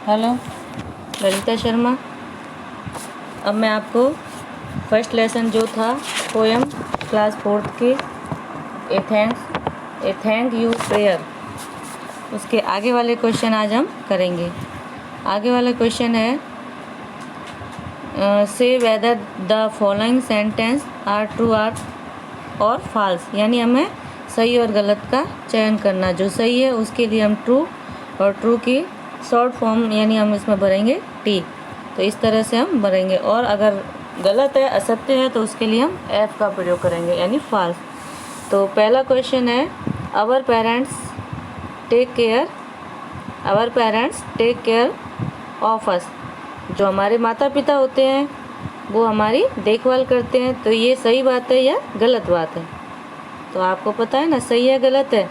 Hello, Lalita Sharma. अब मैं आपको फर्स्ट लेसन जो था पोएम क्लास 4th की ए थैंक यू प्रेयर, उसके आगे वाले क्वेश्चन आज हम करेंगे। आगे वाला क्वेश्चन है say whether the following sentence are true or और फॉल्स, यानी हमें सही और गलत का चयन करना। जो सही है उसके लिए हम ट्रू, और ट्रू की शॉर्ट फॉर्म यानी हम इसमें भरेंगे टी। तो इस तरह से हम भरेंगे, और अगर गलत है, असत्य है, तो उसके लिए हम एफ का प्रयोग करेंगे यानी फॉल्स। तो पहला क्वेश्चन है our parents take care of us. जो हमारे माता पिता होते हैं वो हमारी देखभाल करते हैं। तो ये सही बात है या गलत बात है? तो आपको पता है ना, सही है गलत है?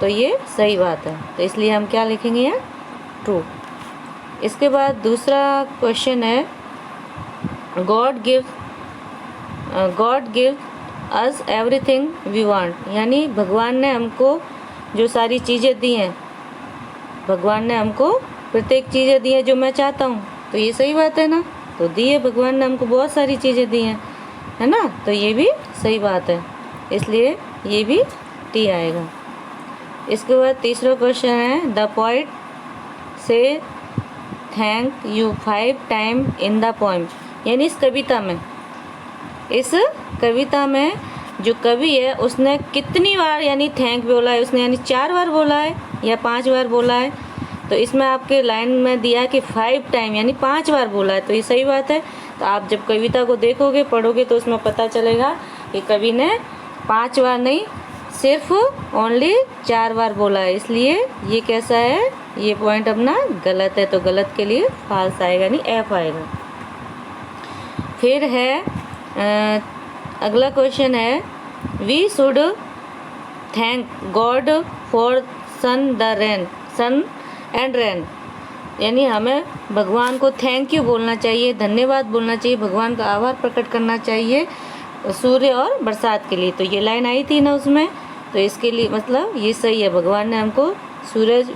तो ये सही बात है, तो इसलिए हम क्या लिखेंगे यहाँ? ट्रू। इसके बाद दूसरा क्वेश्चन है God give us everything we want, यानी भगवान ने हमको जो सारी चीज़ें दी हैं, भगवान ने हमको प्रत्येक चीज़ें दी हैं जो मैं चाहता हूँ। तो ये सही बात है ना? तो दी है, भगवान ने हमको बहुत सारी चीज़ें दी हैं, है ना? तो ये भी सही बात है, इसलिए ये भी टी आएगा। इसके बाद तीसरा क्वेश्चन है द पोएट से thank you 5 time in the poem, यानी इस कविता में जो कवि है उसने कितनी बार यानी थैंक बोला है? उसने यानी 4 बार बोला है या 5 बार बोला है? तो इसमें आपके लाइन में दिया कि 5 टाइम यानी 5 बार बोला है, तो ये सही बात है। तो आप जब कविता को देखोगे, पढ़ोगे, तो उसमें पता चलेगा कि कवि ने 5 बार नहीं, सिर्फ ओनली 4 बार बोला है, इसलिए ये कैसा है? ये पॉइंट अपना गलत है। तो गलत के लिए फॉल्स आएगा, नहीं एफ आएगा। फिर है अगला क्वेश्चन है we should thank God for sun and rain, यानी हमें भगवान को थैंक यू बोलना चाहिए, धन्यवाद बोलना चाहिए, भगवान का आभार प्रकट करना चाहिए सूर्य और बरसात के लिए। तो ये लाइन आई थी ना उसमें, तो इसके लिए मतलब ये सही है, भगवान ने हमको सूरज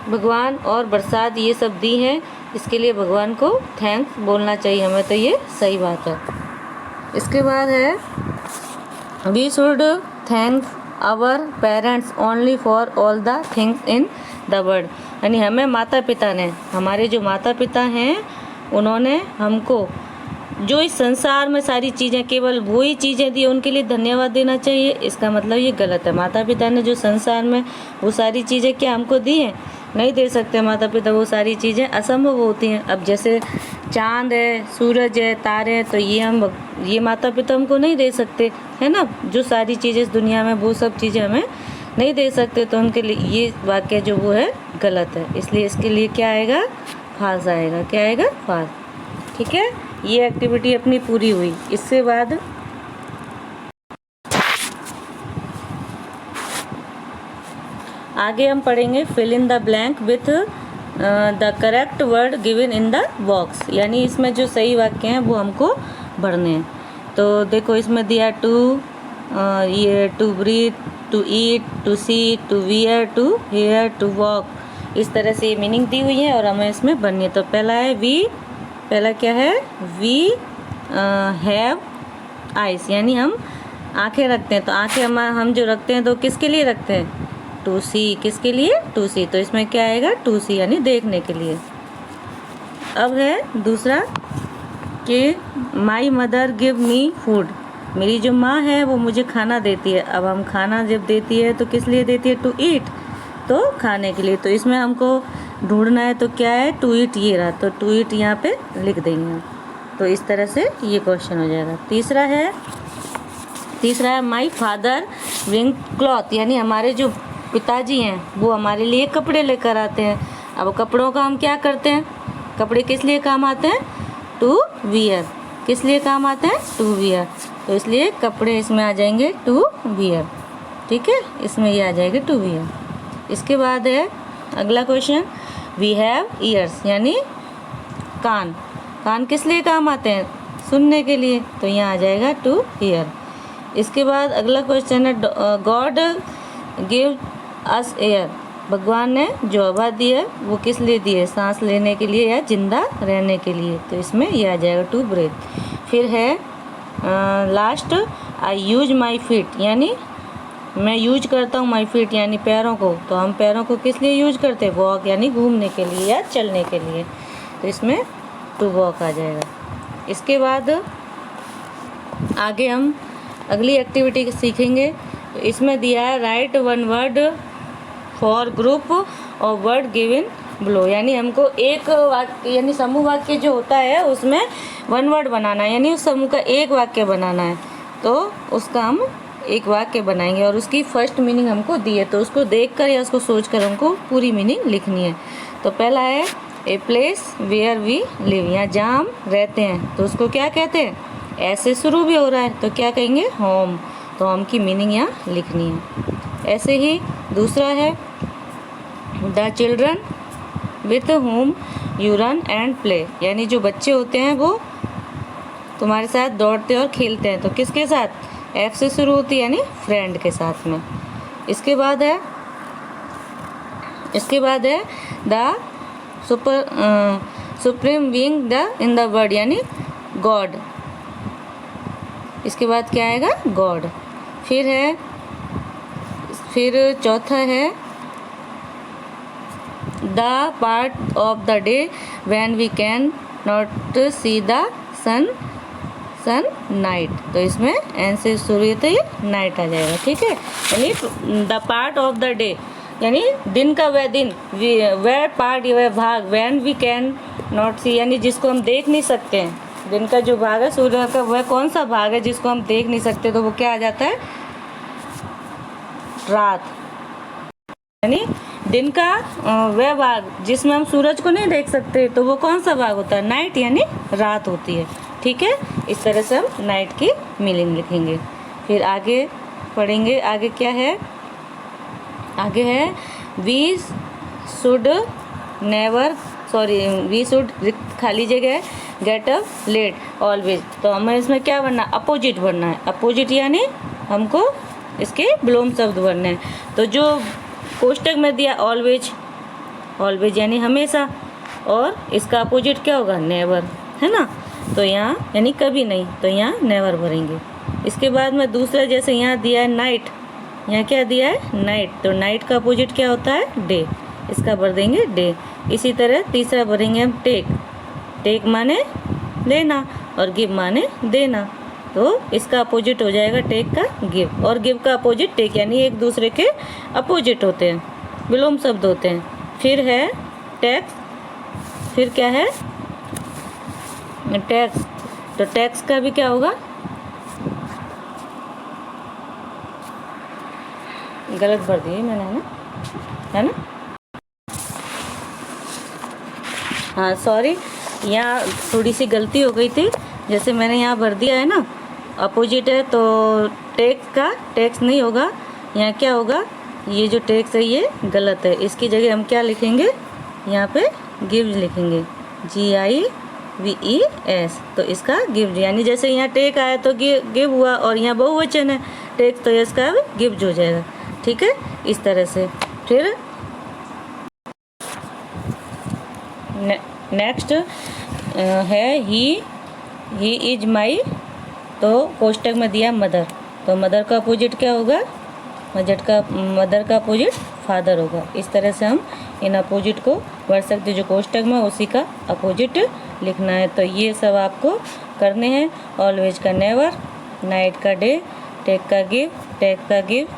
भगवान और बरसात ये सब दी हैं, इसके लिए भगवान को थैंक्स बोलना चाहिए हमें। तो ये सही बात है। इसके बाद है we should thank our parents only for all the things in the world, यानी हमें माता पिता ने, हमारे जो माता पिता हैं उन्होंने हमको जो इस संसार में सारी चीज़ें, केवल वही चीज़ें दी, उनके लिए धन्यवाद देना चाहिए। इसका मतलब ये गलत है। माता पिता ने जो संसार में वो सारी चीज़ें क्या हमको दी हैं? नहीं दे सकते माता पिता वो सारी चीज़ें, असंभव होती हैं। अब जैसे चाँद है, सूरज है, तारे हैं, तो ये माता पिता हमको नहीं दे सकते, है ना? जो सारी चीज़ें इस दुनिया में, वो सब चीज़ें हमें नहीं दे सकते, तो उनके लिए ये वाक्य जो वो है गलत है, इसलिए इसके लिए क्या आएगा? फॉल्स आएगा। क्या आएगा? फॉल्स। ठीक है, ये एक्टिविटी अपनी पूरी हुई। इसके बाद आगे हम पढ़ेंगे fill in the blank with the correct word given in the box, यानी इसमें जो सही वाक्य हैं वो हमको भरने हैं। तो देखो इसमें दिया ये to breathe, to eat, to see, to wear, to hear, to walk, इस तरह से ये मीनिंग दी हुई है और हमें इसमें भरनी है। तो पहला है पहला क्या है? वी हैव आइज, यानी हम आंखें रखते हैं। तो आंखें हम जो रखते हैं तो किसके लिए रखते हैं? टू सी। किसके लिए? टू सी। तो इसमें क्या आएगा? टू सी, यानी देखने के लिए। अब है दूसरा कि my mother give me food, मेरी जो माँ है वो मुझे खाना देती है। अब हम खाना जब देती है तो किस लिए देती है? टू ईट, तो खाने के लिए। तो इसमें हमको ढूंढना है, तो क्या है? टू ईट ये रहा, तो टू ईट यहाँ पे लिख देंगे। तो इस तरह से ये क्वेश्चन हो जाएगा। तीसरा है माई फादर विंग क्लॉथ, यानी हमारे जो पिताजी हैं वो हमारे लिए कपड़े लेकर आते हैं। अब कपड़ों का हम क्या करते हैं? कपड़े किस लिए काम आते हैं? To wear. किस लिए काम आते हैं? To wear. तो इसलिए कपड़े इसमें आ जाएंगे टू वियर। ठीक है, इसमें ये आ जाएगा टू वियर। इसके बाद है अगला क्वेश्चन वी हैव ईयर्स, यानी कान। कान किस लिए काम आते हैं? सुनने के लिए। तो यहाँ आ जाएगा टू हियर। इसके बाद अगला क्वेश्चन है गॉड गिव अस एयर, भगवान ने जो हवा दी है वो किस लिए दी है, सांस लेने के लिए या जिंदा रहने के लिए, तो इसमें ये आ जाएगा टू ब्रेथ। फिर है last, I use my feet, यानी मैं यूज करता हूँ माई फीट यानी पैरों को, तो हम पैरों को किस लिए यूज करते हैं, वॉक यानी घूमने के लिए या चलने के लिए, तो इसमें टू वॉक आ जाएगा। इसके बाद आगे हम अगली एक्टिविटी सीखेंगे। तो इसमें दिया है right one word for group और वर्ड गिवन बिलो, यानी हमको एक वाक्य यानी समूह वाक्य जो होता है उसमें वन वर्ड बनाना है, यानी उस समूह का एक वाक्य बनाना है, तो उसका हम एक वाक्य बनाएंगे और उसकी फर्स्ट मीनिंग हमको दी है, तो उसको देखकर या उसको सोचकर हमको पूरी मीनिंग लिखनी है। तो पहला है a place where we live, यहाँ जहाँ हम रहते हैं तो उसको क्या कहते हैं, ऐसे शुरू भी हो रहा है तो क्या कहेंगे, होम, तो होम की मीनिंग यहाँ लिखनी है। ऐसे ही दूसरा है the children with home you run and play, यानी जो बच्चे होते हैं वो तुम्हारे साथ दौड़ते और खेलते हैं, तो किसके साथ, एफ से शुरू होती है यानी फ्रेंड के साथ में। इसके बाद है the supreme being the in the word, यानी गॉड, इसके बाद क्या आएगा, गॉड। फिर चौथा है the part of the day when we can not see the sun night, तो इसमें एन से शुरू होते ही नाइट आ जाएगा, ठीक है। यानी the part of the day यानी दिन का वह दिन, वह पार्ट वह भाग, व्हेन वी कैन नॉट सी यानी जिसको हम देख नहीं सकते हैं, दिन का जो भाग है सूर्य का वह कौन सा भाग है जिसको हम देख नहीं सकते, तो वो क्या आ जाता है, रात, यानी दिन का वह भाग जिसमें हम सूरज को नहीं देख सकते तो वो कौन सा भाग होता है, नाइट, यानी रात होती है, ठीक है। इस तरह से हम नाइट की मीनिंग लिखेंगे। फिर आगे पढ़ेंगे, आगे क्या है, आगे है वी शुड खाली जगह गेट अप लेट ऑलवेज, तो हमें इसमें क्या बनना, अपोजिट बनना है, अपोजिट यानी हमको इसके विलोम शब्द बनने हैं। तो जो कोष्टक में दिया ऑलवेज यानी हमेशा, और इसका अपोजिट क्या होगा, नेवर, है ना, तो यहाँ यानी कभी नहीं, तो यहाँ नेवर भरेंगे। इसके बाद में दूसरा, जैसे यहाँ दिया है नाइट, यहाँ क्या दिया है, नाइट, तो नाइट का अपोजिट क्या होता है, डे, इसका भर देंगे डे। इसी तरह तीसरा भरेंगे हम टेक माने लेना और गिव माने देना, तो इसका अपोजिट हो जाएगा टेक का गिव, और गिव का अपोजिट टेक, यानी एक दूसरे के अपोजिट होते हैं, विलोम शब्द होते हैं। फिर है टैक्स, फिर क्या है टैक्स, तो टैक्स का भी क्या होगा, गलत भर दिए मैंने, है ना, हाँ सॉरी, यहाँ थोड़ी सी गलती हो गई थी, जैसे मैंने यहाँ भर दिया है ना, अपोजिट है तो टैक्स नहीं होगा, यहाँ क्या होगा, ये जो टैक्स है ये गलत है, इसकी जगह हम क्या लिखेंगे, यहाँ पे गिव्स लिखेंगे, GIVES, तो इसका गिव्स, यानी जैसे यहाँ टेक आया तो गिव हुआ, और यहाँ बहुवचन है टेक, तो इसका गिव्स हो जाएगा, ठीक है, इस तरह से। फिर नेक्स्ट है ही इज माई, तो कोष्टक में दिया मदर, तो मदर का अपोजिट क्या होगा, मदर का अपोजिट फादर होगा। इस तरह से हम इन अपोजिट को पढ़ सकते, जो कोष्टक में उसी का अपोजिट लिखना है। तो ये सब आपको करने हैं, ऑलवेज का नेवर, नाइट का डे, टेक का गिव,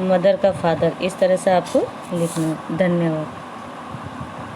मदर का फादर, इस तरह से आपको लिखना है। धन्यवाद।